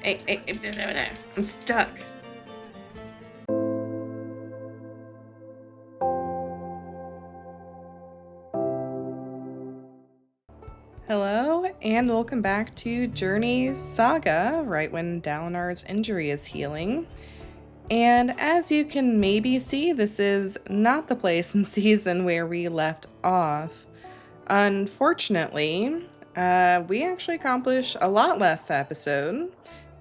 I'm stuck. Hello, and welcome back to Journey's Saga, right when Dalinar's injury is healing. And as you can maybe see, this is not the place and season where we left off. Unfortunately, we actually accomplished a lot last episode,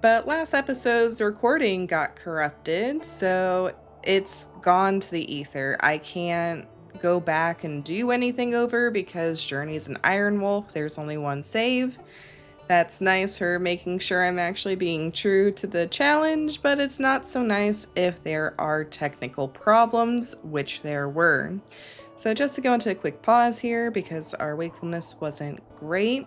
but last episode's recording got corrupted, so it's gone to the ether. I can't go back and do anything over because Journey's an Iron Wolf. There's only one save. That's nice for making sure I'm actually being true to the challenge, but it's not so nice if there are technical problems, which there were. So just to go into a quick pause here because our wakefulness wasn't great.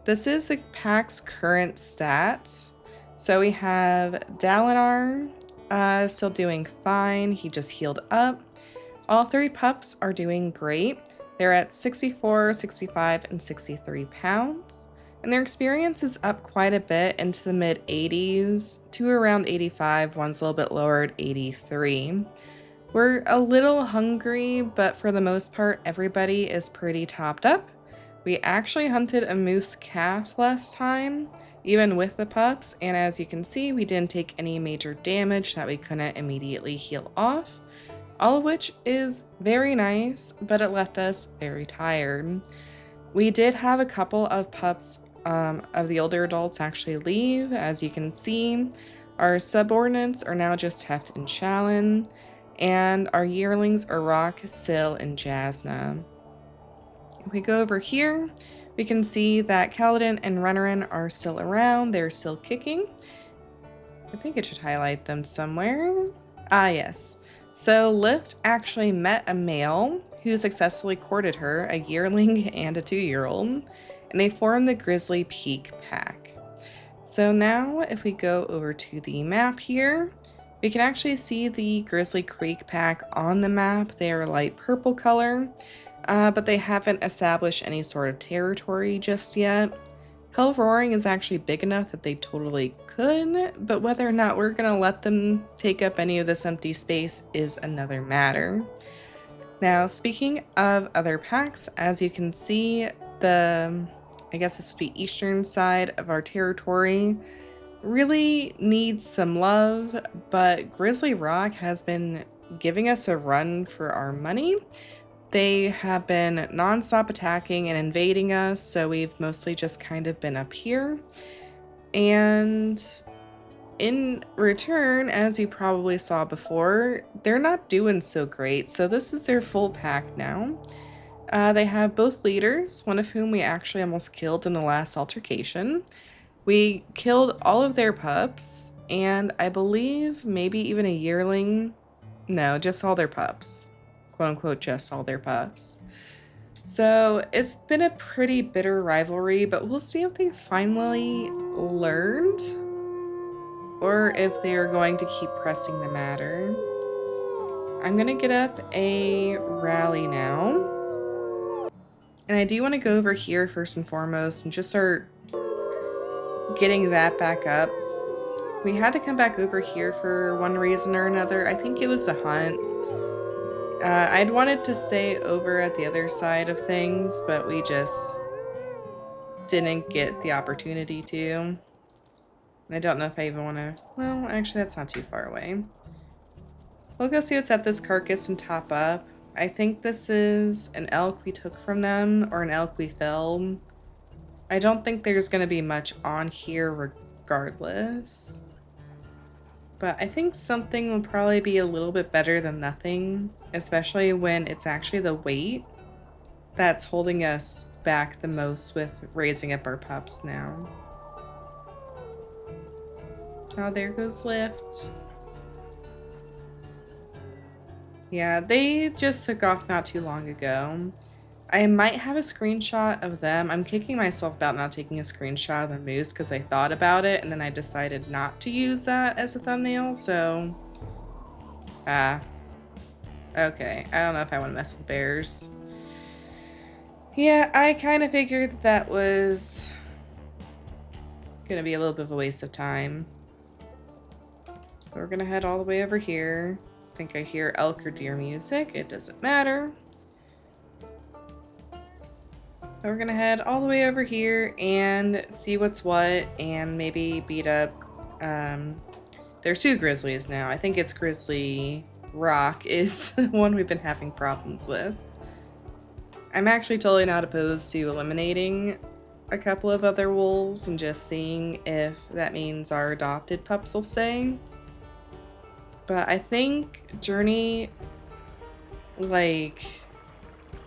This is the pack's current stats. So we have Dalinar still doing fine. He just healed up. All three pups are doing great. They're at 64, 65, and 63 pounds. And their experience is up quite a bit into the mid 80s to around 85. One's a little bit lower at 83. We're a little hungry, but for the most part, everybody is pretty topped up. We actually hunted a moose calf last time, even with the pups, and as you can see, we didn't take any major damage that we couldn't immediately heal off, all of which is very nice, but it left us very tired. We did have a couple of pups of the older adults actually leave. As you can see, our subordinates are now just Heft and Shalyn, and our yearlings are Rock, Syl, and Jasna. If we go over here, we can see that Kaladin and Renarin are still around. They're still kicking. I think it should highlight them somewhere. Ah, yes. So Lift actually met a male who successfully courted her, a yearling and a 2-year-old, and they formed the Grizzly Peak Pack. So now if we go over to the map here, we can actually see the Grizzly Creek Pack on the map. They are light purple color, but they haven't established any sort of territory just yet. Hell Roaring is actually big enough that they totally could, but whether or not we're going to let them take up any of this empty space is another matter. Now, speaking of other packs, as you can see, I guess this would be eastern side of our territory, really needs some love, but Grizzly Rock has been giving us a run for our money. They have been non-stop attacking and invading us, so we've mostly just kind of been up here. And in return, as you probably saw before, they're not doing so great, so this is their full pack now. They have both leaders, one of whom we actually almost killed in the last altercation. We killed all of their pups, and I believe maybe even a yearling. No, just all their pups. Quote unquote, just all their pups. So it's been a pretty bitter rivalry, but we'll see if they finally learned or if they are going to keep pressing the matter. I'm gonna get up a rally now. And I do want to go over here first and foremost and just start getting that back up. We had to come back over here for one reason or another. I think it was a hunt. I'd wanted to stay over at the other side of things, but we just didn't get the opportunity to. And I don't know if I even want to... Well, actually, that's not too far away. We'll go see what's at this carcass and top up. I think this is an elk we took from them, or an elk we felled. I don't think there's going to be much on here regardless. But I think something will probably be a little bit better than nothing, especially when it's actually the weight that's holding us back the most with raising up our pups now. Oh, there goes Lift. Yeah, they just took off not too long ago. I might have a screenshot of them. I'm kicking myself about not taking a screenshot of the moose because I thought about it and then I decided not to use that as a thumbnail, so... Okay, I don't know if I want to mess with bears. Yeah, I kind of figured that was gonna be a little bit of a waste of time. We're gonna head all the way over here. I think I hear elk or deer music. It doesn't matter. We're gonna head all the way over here and see what's what and maybe beat up, there's 2 grizzlies now. I think it's Grizzly Rock is the one we've been having problems with. I'm actually totally not opposed to eliminating a couple of other wolves and just seeing if that means our adopted pups will stay. But I think Journey, like,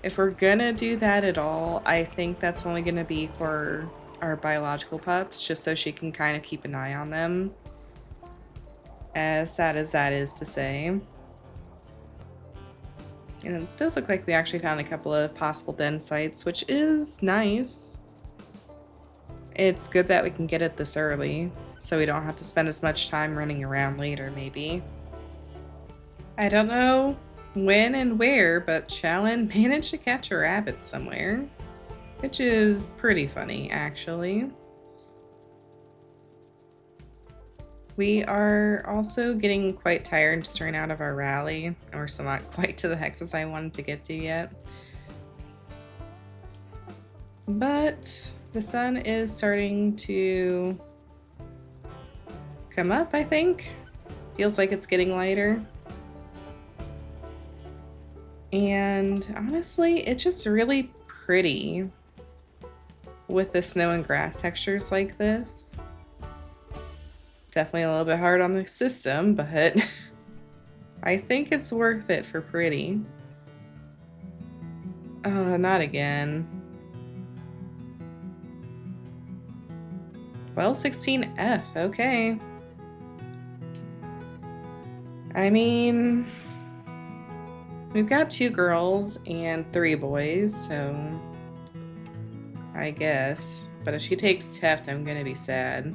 if we're gonna do that at all, I think that's only gonna be for our biological pups, just so she can kind of keep an eye on them. As sad as that is to say. And it does look like we actually found a couple of possible den sites, which is nice. It's good that we can get it this early, so we don't have to spend as much time running around later, maybe. I don't know when and where, but Challen managed to catch a rabbit somewhere, which is pretty funny, actually. We are also getting quite tired just ran out of our rally, and we're still not quite to the hexes I wanted to get to yet. But the sun is starting to come up, I think. Feels like it's getting lighter. And honestly, it's just really pretty with the snow and grass textures like this. Definitely a little bit hard on the system, but I think it's worth it for pretty. Not again. Well, 16F, okay. I mean, we've got 2 girls and 3 boys, so I guess. But if she takes Teft, I'm gonna be sad.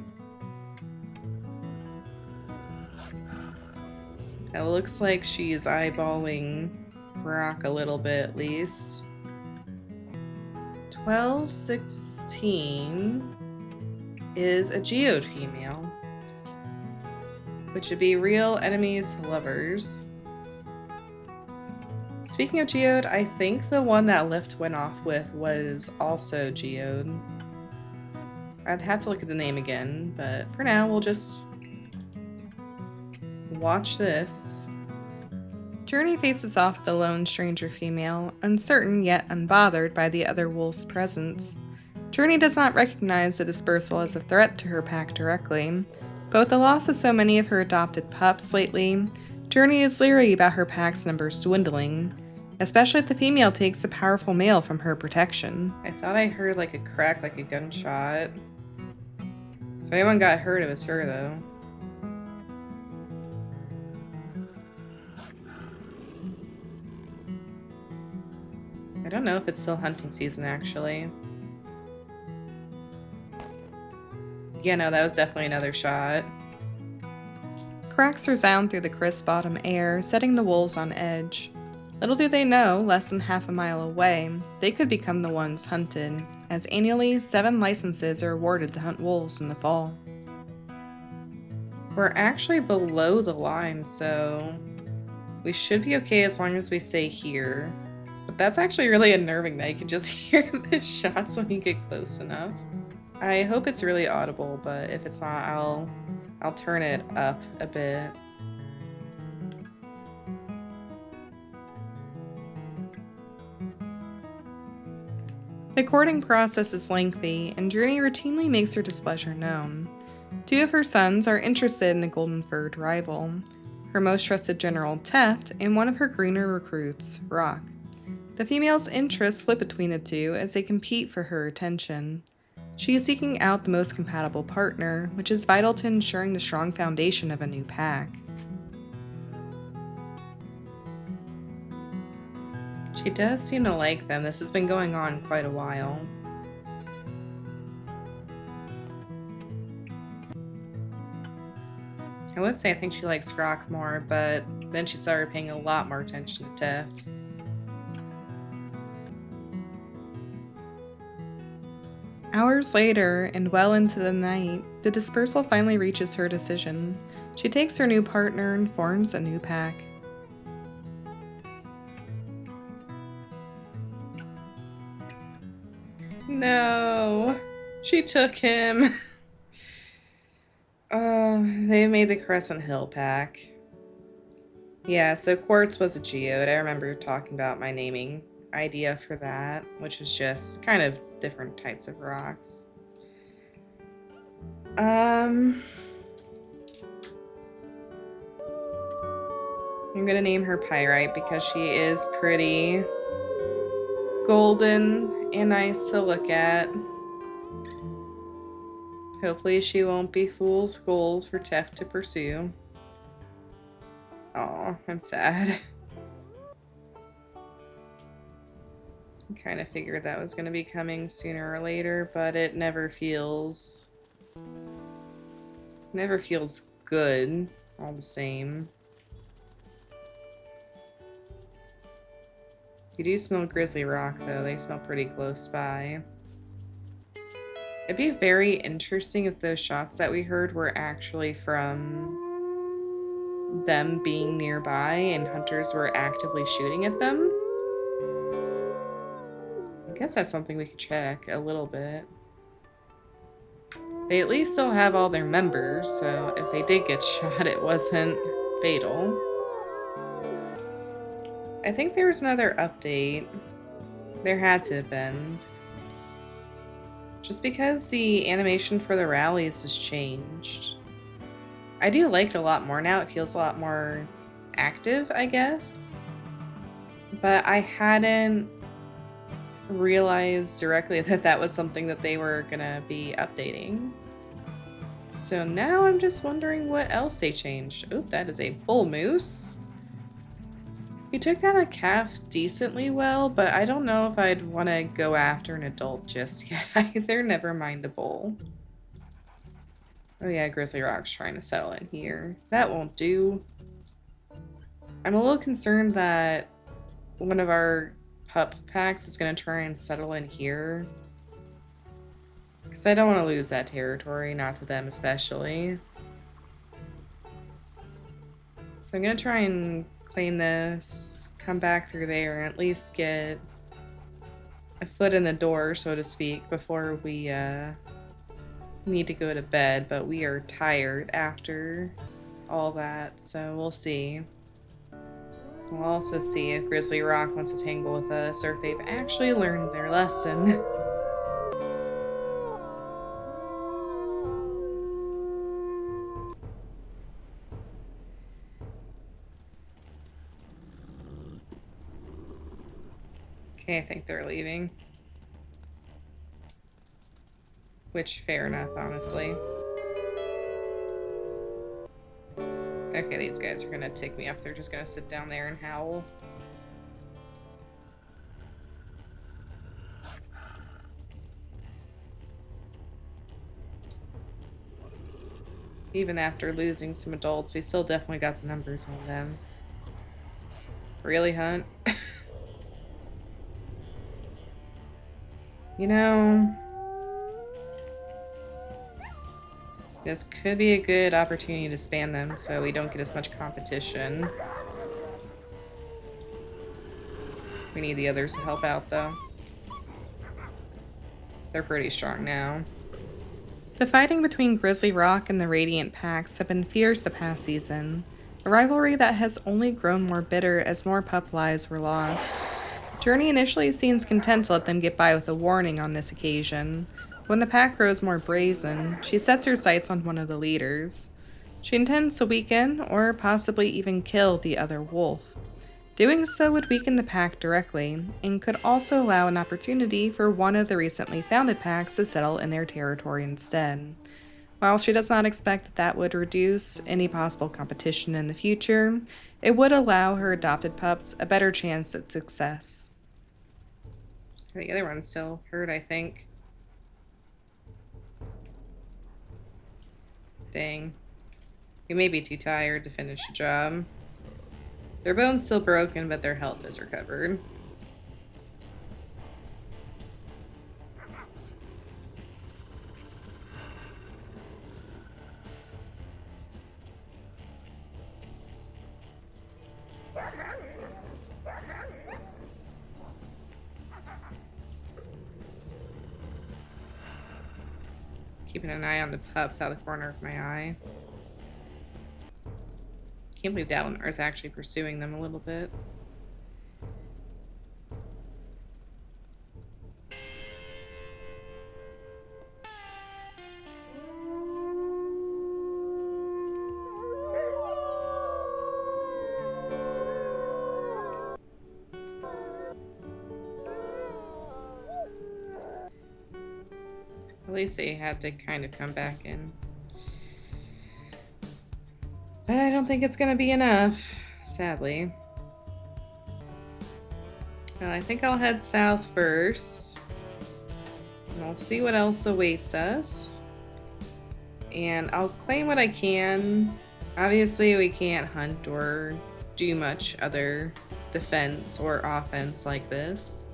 It looks like she's eyeballing Brock a little bit at least. 1216 is a geode female, which would be real enemies to lovers. Speaking of geode, I think the one that Lift went off with was also geode. I'd have to look at the name again, but for now we'll just watch this. Journey faces off the lone stranger female, uncertain yet unbothered by the other wolf's presence. Journey does not recognize the dispersal as a threat to her pack directly, but with the loss of so many of her adopted pups lately, Journey is leery about her pack's numbers dwindling, especially if the female takes a powerful male from her protection. I thought I heard like a crack, like a gunshot. If anyone got hurt, it was her though. I don't know if it's still hunting season, actually. Yeah, no, that was definitely another shot. Cracks resound through the crisp autumn air, setting the wolves on edge. Little do they know, less than half a mile away, they could become the ones hunted, as annually 7 licenses are awarded to hunt wolves in the fall. We're actually below the line, so we should be okay as long as we stay here. But that's actually really unnerving that you can just hear the shots when you get close enough. I hope it's really audible, but if it's not, I'll turn it up a bit. The courting process is lengthy, and Journey routinely makes her displeasure known. 2 of her sons are interested in the golden-furred rival, her most trusted general, Teft, and one of her greener recruits, Rock. The female's interests flip between the 2 as they compete for her attention. She is seeking out the most compatible partner, which is vital to ensuring the strong foundation of a new pack. She does seem to like them. This has been going on quite a while. I would say I think she likes Grok more, but then she started paying a lot more attention to Hours later, and well into the night, the dispersal finally reaches her decision. She takes her new partner and forms a new pack. No, she took him. They made the Crescent Hill pack. Yeah, so quartz was a geode. I remember talking about my naming idea for that, which was just kind of different types of rocks. I'm gonna name her Pyrite because she is pretty golden and nice to look at. Hopefully she won't be fool's gold for Tef to pursue. Aw, I'm sad. I kind of figured that was going to be coming sooner or later, but it never feels good all the same. You do smell Grizzly Rock, though. They smell pretty close by. It'd be very interesting if those shots that we heard were actually from them being nearby and hunters were actively shooting at them. I guess that's something we could check a little bit. They at least still have all their members, so if they did get shot, it wasn't fatal. I think there was another update. There had to have been. Just because the animation for the rallies has changed. I do like it a lot more now. It feels a lot more active, I guess. But I hadn't realized directly that that was something that they were gonna be updating. So now I'm just wondering what else they changed. Oop, that is a bull moose. He took down a calf decently well, but I don't know if I'd want to go after an adult just yet either. Never mind a bull. Oh yeah, Grizzly Rock's trying to settle in here. That won't do. I'm a little concerned that one of our pup packs is going to try and settle in here. Because I don't want to lose that territory, not to them especially. So I'm going to try and claim this, come back through there, and at least get a foot in the door, so to speak, before we need to go to bed. But we are tired after all that, so we'll see. We'll also see if Grizzly Rock wants to tangle with us, or if they've actually learned their lesson. Okay, I think they're leaving. Which, fair enough, honestly. Okay, these guys are gonna take me up. They're just gonna sit down there and howl. Even after losing some adults, we still definitely got the numbers on them. Really, Hunt? You know, this could be a good opportunity to span them so we don't get as much competition. We need the others to help out, though. They're pretty strong now. The fighting between Grizzly Rock and the Radiant packs have been fierce the past season, a rivalry that has only grown more bitter as more pup lives were lost. Journey initially seems content to let them get by with a warning on this occasion. When the pack grows more brazen, she sets her sights on one of the leaders. She intends to weaken, or possibly even kill, the other wolf. Doing so would weaken the pack directly, and could also allow an opportunity for one of the recently founded packs to settle in their territory instead. While she does not expect that that would reduce any possible competition in the future, it would allow her adopted pups a better chance at success. The other one's still hurt, I think. Dang. We may be too tired to finish the job. Their bone's still broken, but their health is recovered. Keeping an eye on the pups out of the corner of my eye. Can't believe that one is actually pursuing them a little bit. At least they had to kind of come back in. But I don't think it's gonna be enough, sadly. Well, I think I'll head south first. And I'll see what else awaits us. And I'll claim what I can. Obviously, we can't hunt or do much other defense or offense like this.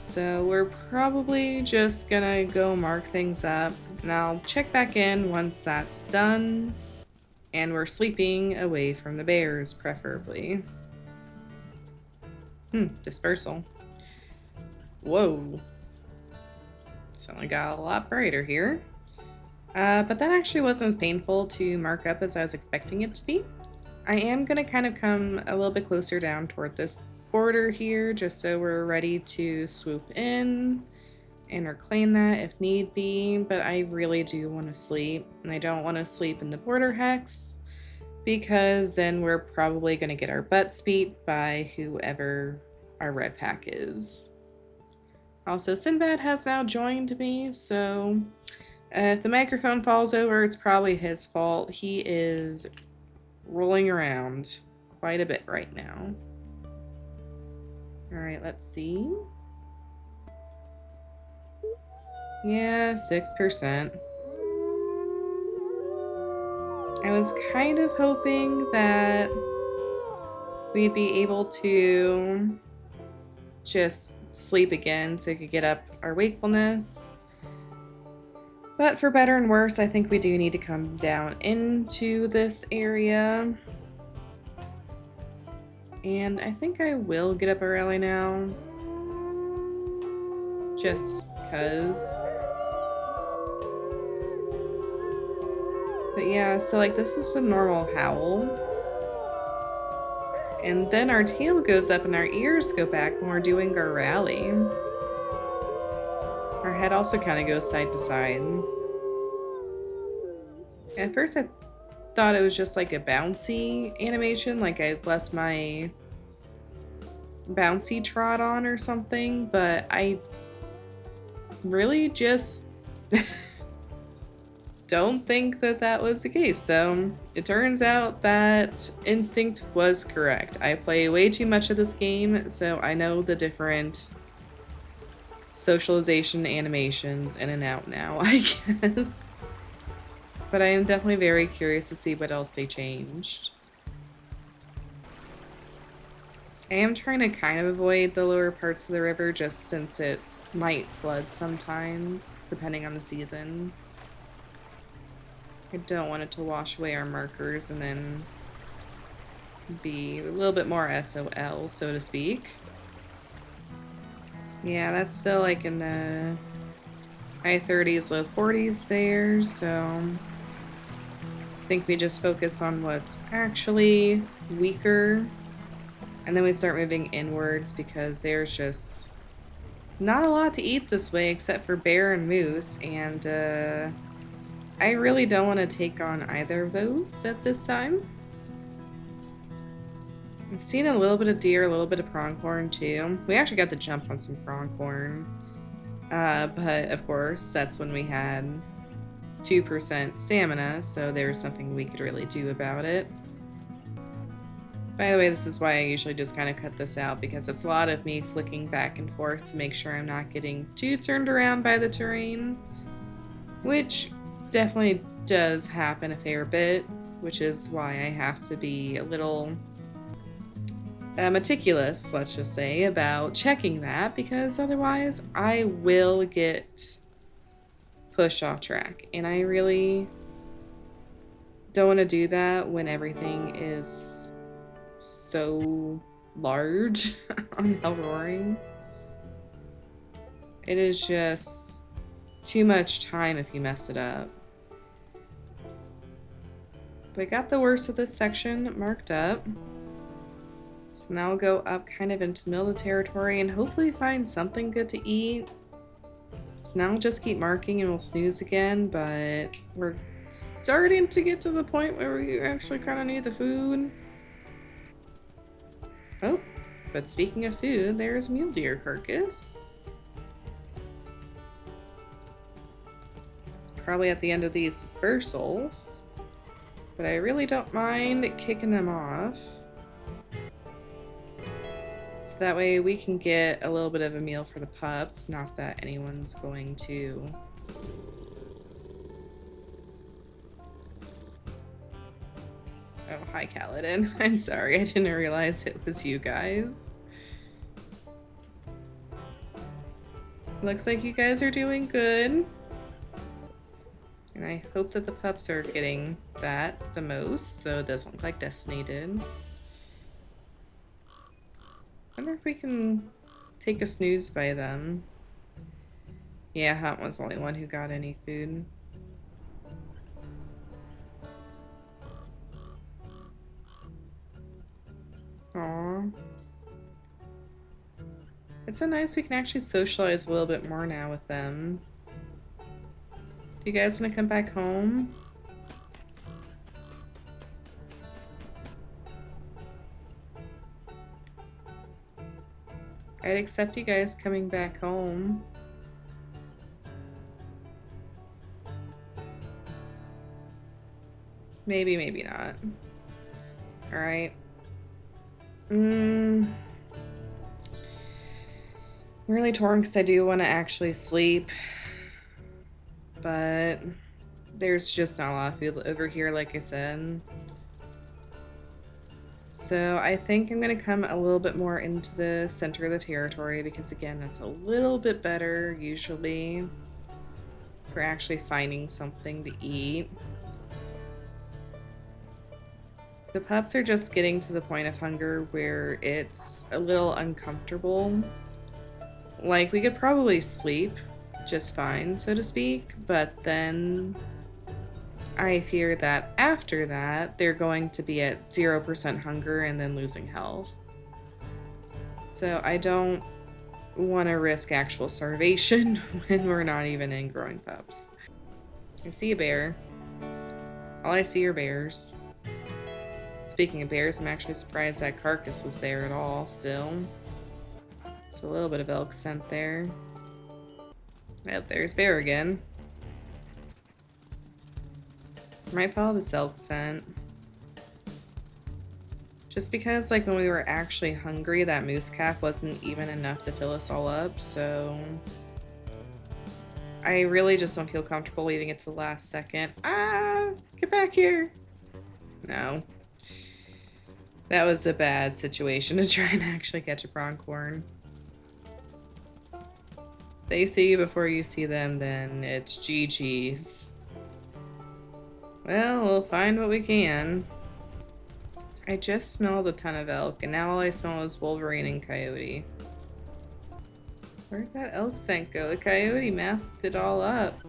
So we're probably just gonna go mark things up, and I'll check back in once that's done, and we're sleeping away from the bears, preferably. Dispersal. Whoa. Suddenly got a lot brighter here. But that actually wasn't as painful to mark up as I was expecting it to be. I am gonna kind of come a little bit closer down toward this border here, just so we're ready to swoop in and reclaim that if need be, but I really do want to sleep, and I don't want to sleep in the border hex, because then we're probably going to get our butts beat by whoever our red pack is. Also, Sinbad has now joined me, so if the microphone falls over, it's probably his fault. He is rolling around quite a bit right now. Alright, let's see. Yeah, 6%. I was kind of hoping that we'd be able to just sleep again so we could get up our wakefulness. But for better and worse, I think we do need to come down into this area. And I think I will get up early now. Just because. But yeah, so like this is a normal howl. And then our tail goes up and our ears go back when we're doing our rally. Our head also kind of goes side to side. At first I thought it was just like a bouncy animation, like I left my bouncy trot on or something, but I really just don't think that that was the case. So it turns out that instinct was correct. I play way too much of this game, so I know the different socialization animations in and out now, I guess. But I am definitely very curious to see what else they changed. I am trying to kind of avoid the lower parts of the river just since it might flood sometimes, depending on the season. I don't want it to wash away our markers and then be a little bit more SOL, so to speak. Yeah, that's still like in the high 30s, low 40s there, so I think we just focus on what's actually weaker, and then we start moving inwards because there's just not a lot to eat this way except for bear and moose, and I really don't want to take on either of those at this time. I've seen a little bit of deer, a little bit of pronghorn too. We actually got to jump on some pronghorn, but of course that's when we had 2% stamina, so there was nothing we could really do about it. By the way, this is why I usually just kind of cut this out, because it's a lot of me flicking back and forth to make sure I'm not getting too turned around by the terrain, which definitely does happen a fair bit, which is why I have to be a little meticulous, let's just say, about checking that, because otherwise I will get pushed off track, and I really don't want to do that when everything is so large on Hell Roaring. It is just too much time if you mess it up. But I got the worst of this section marked up. So now we'll go up kind of into the middle of the territory and hopefully find something good to eat. Now we'll just keep marking and we'll snooze again, but we're starting to get to the point where we actually kind of need the food. Oh, but speaking of food, there's a mule deer carcass. It's probably at the end of these dispersals, but I really don't mind kicking them off. So that way we can get a little bit of a meal for the pups, not that anyone's going to. Oh, hi Kaladin. I'm sorry, I didn't realize it was you guys. Looks like you guys are doing good. And I hope that the pups are getting that the most, so it doesn't look like Destiny did. I wonder if we can take a snooze by them. Yeah, Hunt was the only one who got any food. Aww. It's so nice we can actually socialize a little bit more now with them. Do you guys want to come back home? I'd accept you guys coming back home. Maybe, maybe not. Alright. I'm really torn because I do want to actually sleep. But there's just not a lot of food over here, like I said. So I think I'm going to come a little bit more into the center of the territory because, again, that's a little bit better usually for actually finding something to eat. The pups are just getting to the point of hunger where it's a little uncomfortable. Like, we could probably sleep just fine, so to speak, but then I fear that after that, they're going to be at 0% hunger and then losing health. So I don't want to risk actual starvation when we're not even in growing pups. I see a bear. All I see are bears. Speaking of bears, I'm actually surprised that carcass was there at all still. So a little bit of elk scent there. Yep, there's bear again. Might follow this elk scent. Just because, like, when we were actually hungry, that moose calf wasn't even enough to fill us all up, so I really just don't feel comfortable leaving it to the last second. Ah! Get back here! No. That was a bad situation to try and actually catch a pronghorn. If they see you before you see them, then it's GG's. Well, we'll find what we can. I just smelled a ton of elk, and now all I smell is wolverine and coyote. Where'd that elk scent go? The coyote masked it all up.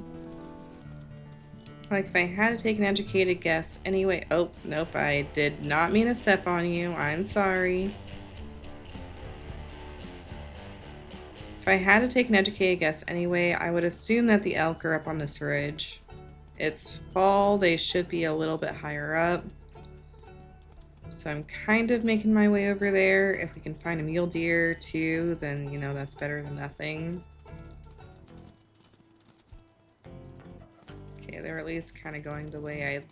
Like, if I had to take an educated guess anyway. Oh, nope, I did not mean to step on you. I'm sorry. If I had to take an educated guess anyway, I would assume that the elk are up on this ridge. It's fall, they should be a little bit higher up. So I'm kind of making my way over there. If we can find a mule deer too, then, you know, that's better than nothing. Okay, they're at least kind of going the way I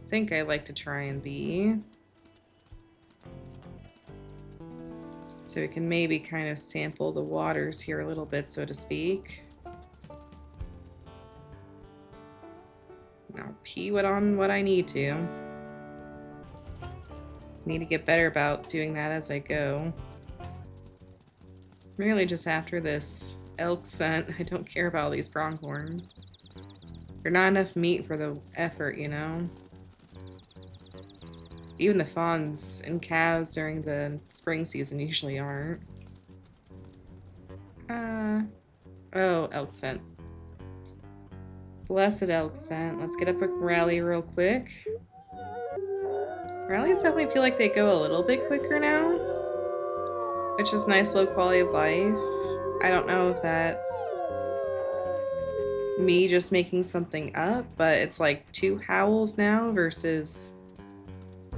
think I like to try and be. So we can maybe kind of sample the waters here a little bit, so to speak. I'll pee on what I need to. Need to get better about doing that as I go. Really just after this elk scent, I don't care about all these pronghorn. They're not enough meat for the effort, you know? Even the fawns and calves during the spring season usually aren't. Oh, elk scent. Blessed elk scent. Let's get up a rally real quick. Rallies definitely feel like they go a little bit quicker now, which is nice, low quality of life. I don't know if that's me just making something up, but it's like 2 howls now versus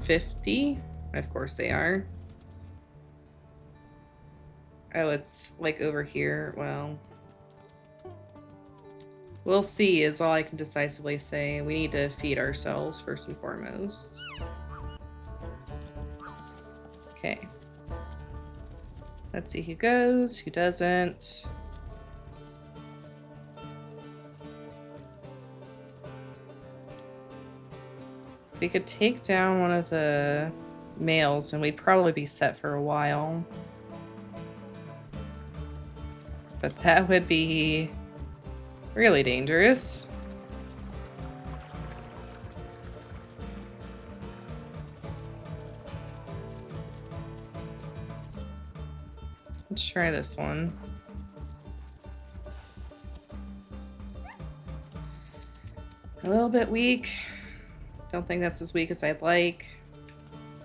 50. Of course they are. Oh, it's like over here. Well, we'll see is all I can decisively say. We need to feed ourselves first and foremost. Okay. Let's see who goes, who doesn't. We could take down one of the males and we'd probably be set for a while. But that would be really dangerous. Let's try this one. A little bit weak. Don't think that's as weak as I'd like.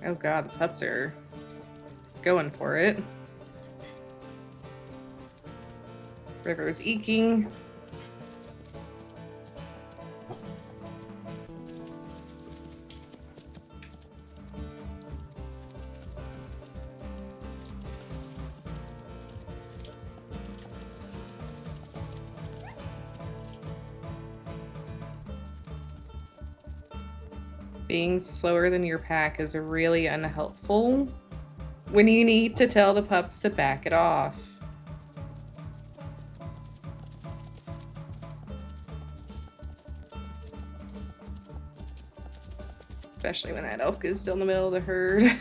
Oh god, the pups are going for it. River's eking. Being slower than your pack is really unhelpful when you need to tell the pups to back it off. Especially when that elk is still in the middle of the herd.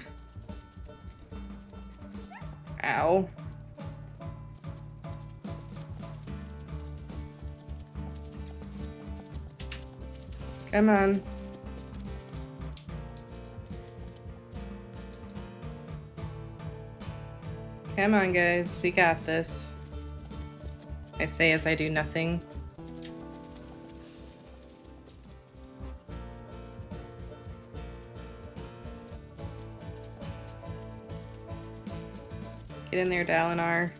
Ow. Come on. Come on, guys. We got this. I say as I do nothing. Get in there, Dalinar.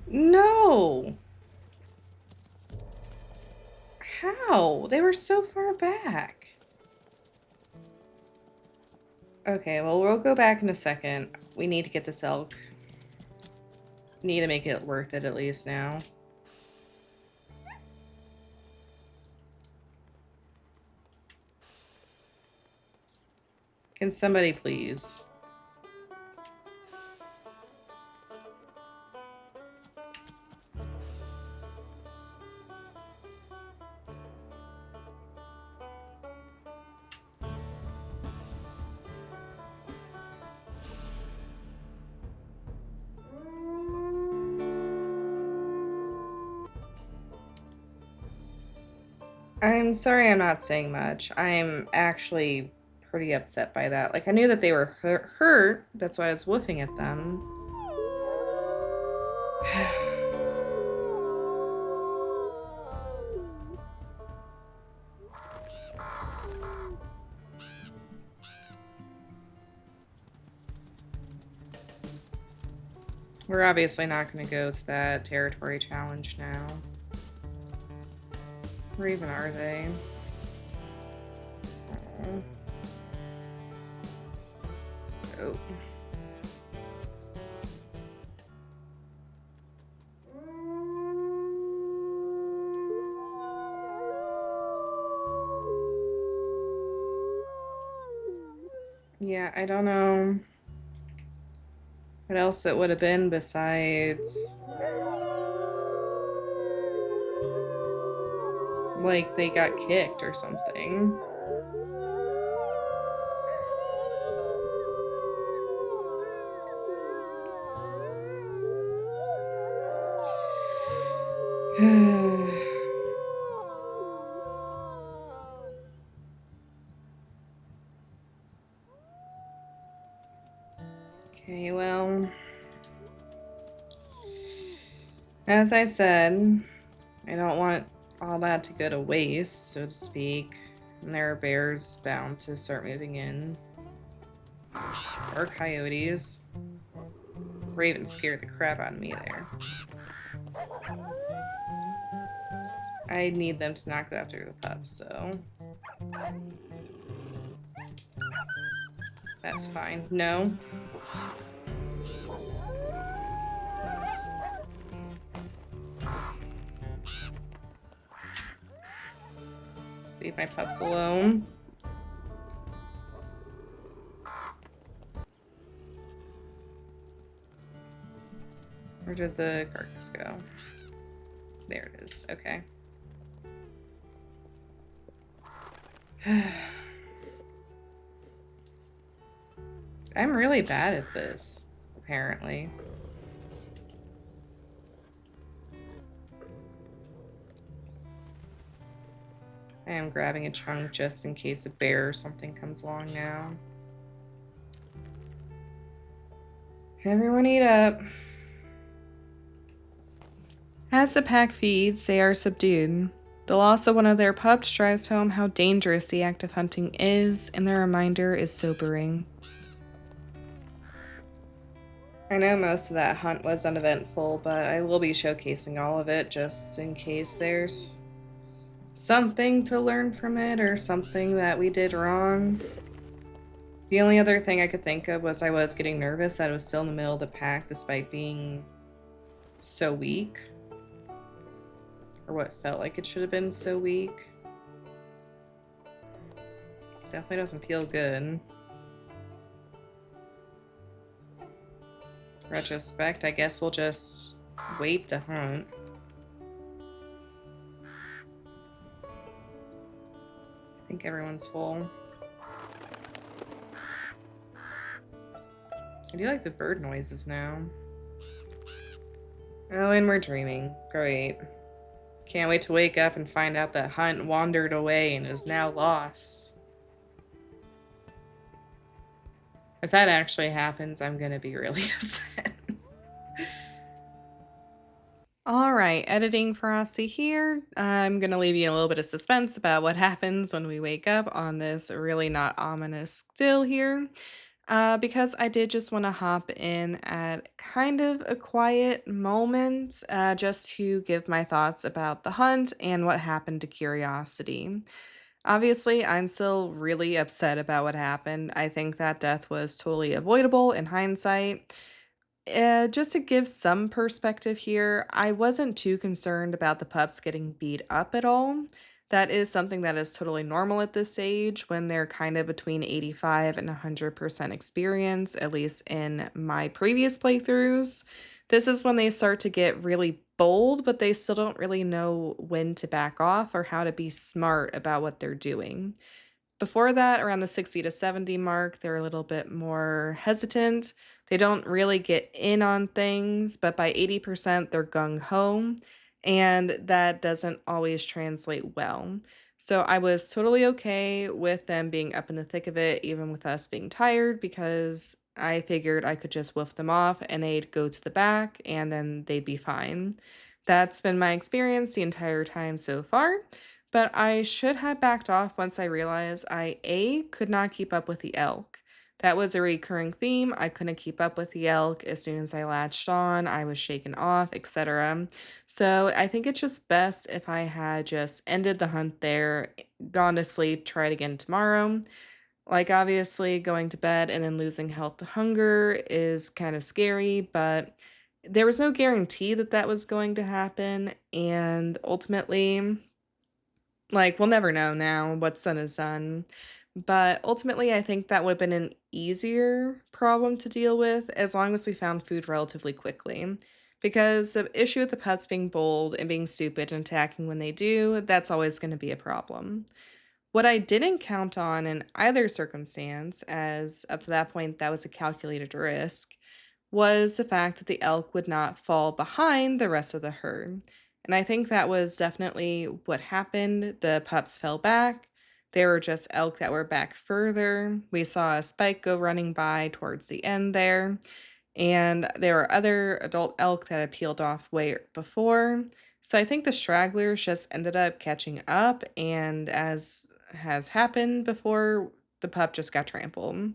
No! How? They were so far back. Okay, well, we'll go back in a second. We need to get this elk. Need to make it worth it at least now. Can somebody please? I'm sorry I'm not saying much. I'm actually pretty upset by that. Like, I knew that they were hurt. That's why I was woofing at them. We're obviously not going to go to that territory challenge now. Where even are they? Oh. Yeah, I don't know what else it would have been besides like they got kicked or something. Okay, well, As I said, I don't want all that to go to waste, so to speak. And there are bears bound to start moving in. Or coyotes. Raven scared the crap out of me there. I need them to not go after the pups, so... That's fine. No. Leave my pups alone. Where did the carcass go? There it is. Okay. I'm really bad at this, apparently. I am grabbing a chunk just in case a bear or something comes along now. Everyone eat up. As the pack feeds, they are subdued. The loss of one of their pups drives home how dangerous the act of hunting is, and the reminder is sobering. I know most of that hunt was uneventful, but I will be showcasing all of it just in case there's something to learn from it or something that we did wrong. The only other thing I could think of was I was getting nervous that I was still in the middle of the pack despite being so weak. Or what felt like it should have been so weak. Definitely doesn't feel good. Retrospect, I guess we'll just wait to hunt. I think everyone's full. I do like the bird noises now. Oh, and we're dreaming. Great. Can't wait to wake up and find out that Hunt wandered away and is now lost. If that actually happens, I'm gonna be really upset. All right, editing Frosty here. I'm gonna leave you a little bit of suspense about what happens when we wake up on this really not ominous still here. Because I did just want to hop in at kind of a quiet moment just to give my thoughts about the hunt and what happened to Curiosity. Obviously, I'm still really upset about what happened. I think that death was totally avoidable in hindsight. Just to give some perspective here, I wasn't too concerned about the pups getting beat up at all. That is something that is totally normal at this age when they're kind of between 85 and 100% experience, at least in my previous playthroughs. This is when they start to get really bold, but they still don't really know when to back off or how to be smart about what they're doing. Before that, around the 60 to 70 mark, they're a little bit more hesitant. They don't really get in on things, but by 80%, they're gung ho, and that doesn't always translate well. So I was totally okay with them being up in the thick of it, even with us being tired, because I figured I could just woof them off and they'd go to the back and then they'd be fine. That's been my experience the entire time so far. But I should have backed off once I realized I A, could not keep up with the elk. That was a recurring theme. I couldn't keep up with the elk. As soon as I latched on, I was shaken off, etc. So I think it's just best if I had just ended the hunt there, gone to sleep, tried again tomorrow. Like, obviously, going to bed and then losing health to hunger is kind of scary, but there was no guarantee that that was going to happen. And ultimately, like, we'll never know now what's done is done. But ultimately, I think that would have been an easier problem to deal with as long as we found food relatively quickly. Because the issue with the pets being bold and being stupid and attacking when they do, that's always going to be a problem. What I didn't count on in either circumstance, as up to that point that was a calculated risk, was the fact that the elk would not fall behind the rest of the herd. And I think that was definitely what happened. The pups fell back. There were just elk that were back further. We saw a spike go running by towards the end there. And there were other adult elk that had peeled off way before. So I think the stragglers just ended up catching up, and as has happened before, the pup just got trampled.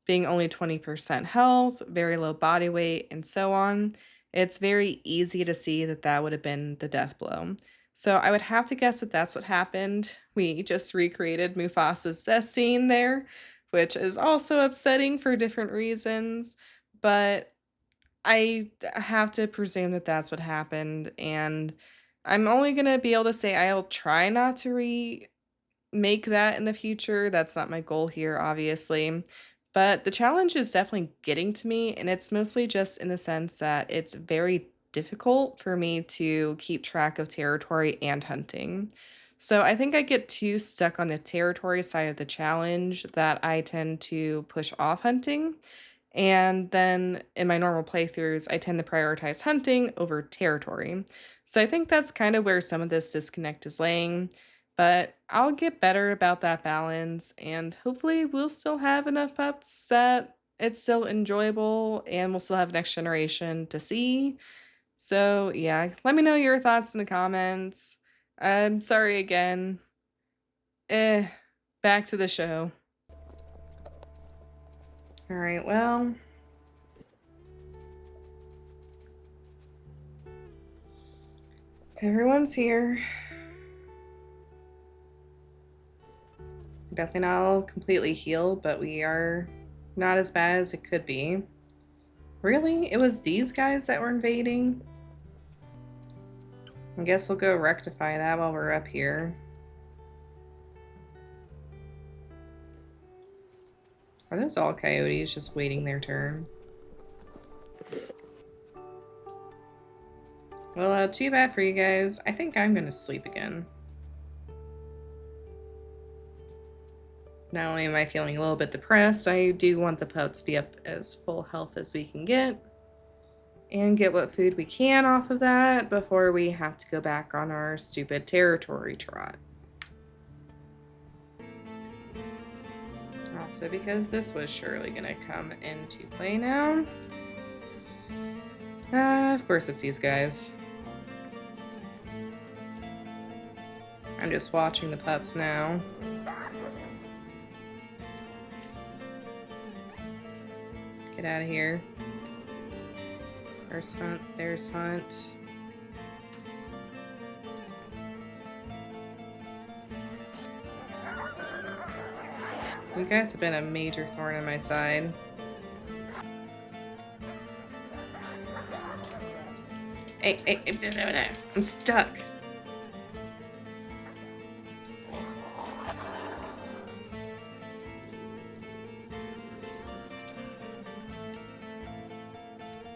Being only 20% health, very low body weight, and so on, it's very easy to see that that would have been the death blow. So I would have to guess that that's what happened. We just recreated Mufasa's death scene there, which is also upsetting for different reasons, but I have to presume that that's what happened, and I'm only gonna be able to say I'll try not to make that in the future. That's not my goal here, obviously. But the challenge is definitely getting to me, and it's mostly just in the sense that it's very difficult for me to keep track of territory and hunting. So I think I get too stuck on the territory side of the challenge that I tend to push off hunting. And then in my normal playthroughs, I tend to prioritize hunting over territory. So I think that's kind of where some of this disconnect is laying. But I'll get better about that balance, and hopefully, we'll still have enough pups that it's still enjoyable and we'll still have next generation to see. So, yeah, let me know your thoughts in the comments. I'm sorry again. Eh, back to the show. All right, well, everyone's here. Definitely not all completely healed, but we are not as bad as it could be. Really? It was these guys that were invading? I guess we'll go rectify that while we're up here. Are those all coyotes just waiting their turn? Well, too bad for you guys. I think I'm gonna sleep again. Not only am I feeling a little bit depressed, I do want the pups to be up as full health as we can get. And get what food we can off of that before we have to go back on our stupid territory trot. Also because this was surely gonna come into play now. Of course it's these guys. I'm just watching the pups now. Get out of here. There's hunt, there's hunt. You guys have been a major thorn in my side. Hey, I'm stuck.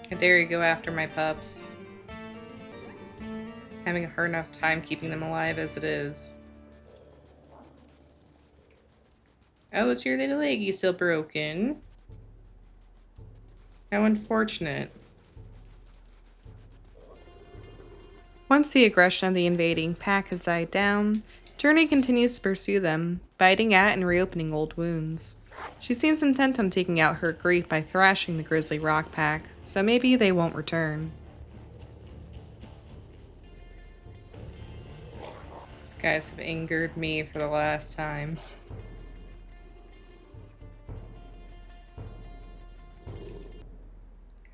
How dare you go after my pups? Having a hard enough time keeping them alive as it is. Oh, is your little leggy still broken? How unfortunate. Once the aggression of the invading pack has died down, Journey continues to pursue them, biting at and reopening old wounds. She seems intent on taking out her grief by thrashing the grizzly rock pack, so maybe they won't return. These guys have angered me for the last time.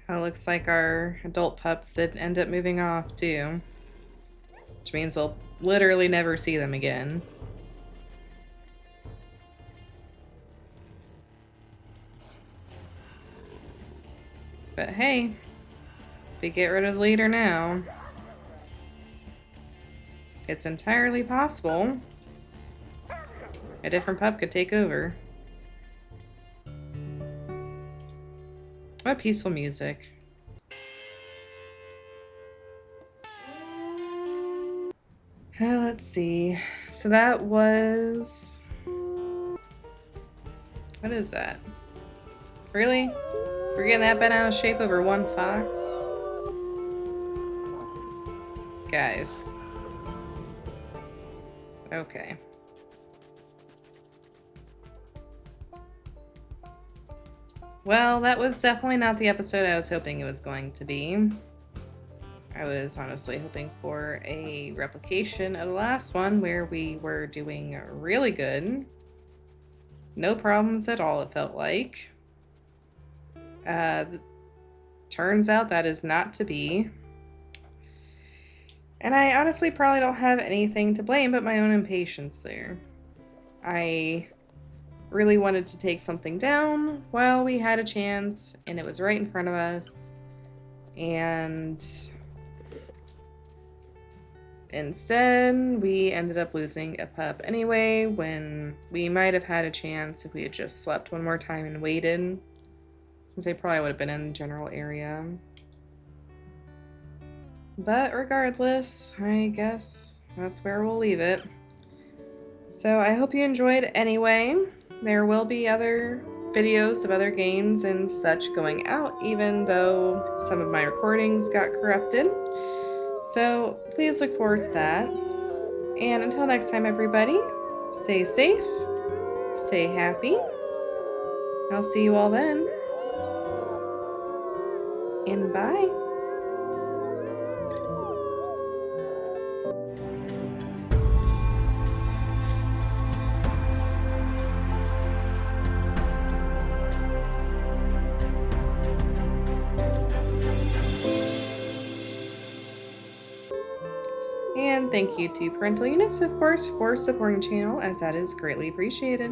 It looks like our adult pups did end up moving off too. Which means we'll literally never see them again. But hey, if we get rid of the leader now, it's entirely possible a different pup could take over. What peaceful music. Let's see. So that was... What is that? Really? We're getting that bent out of shape over one fox? Guys. Okay. Well, that was definitely not the episode I was hoping it was going to be. I was honestly hoping for a replication of the last one where we were doing really good. No problems at all, it felt like. Turns out that is not to be. And I honestly probably don't have anything to blame but my own impatience there. I really wanted to take something down while we had a chance, and it was right in front of us. And instead, we ended up losing a pup anyway, when we might have had a chance if we had just slept one more time and waited, since they probably would have been in the general area. But regardless, I guess that's where we'll leave it. So I hope you enjoyed anyway. There will be other videos of other games and such going out, even though some of my recordings got corrupted. So please look forward to that. And until next time, everybody, stay safe, stay happy. I'll see you all then. And bye. And thank you to Parental Units, of course, for supporting the channel, as that is greatly appreciated.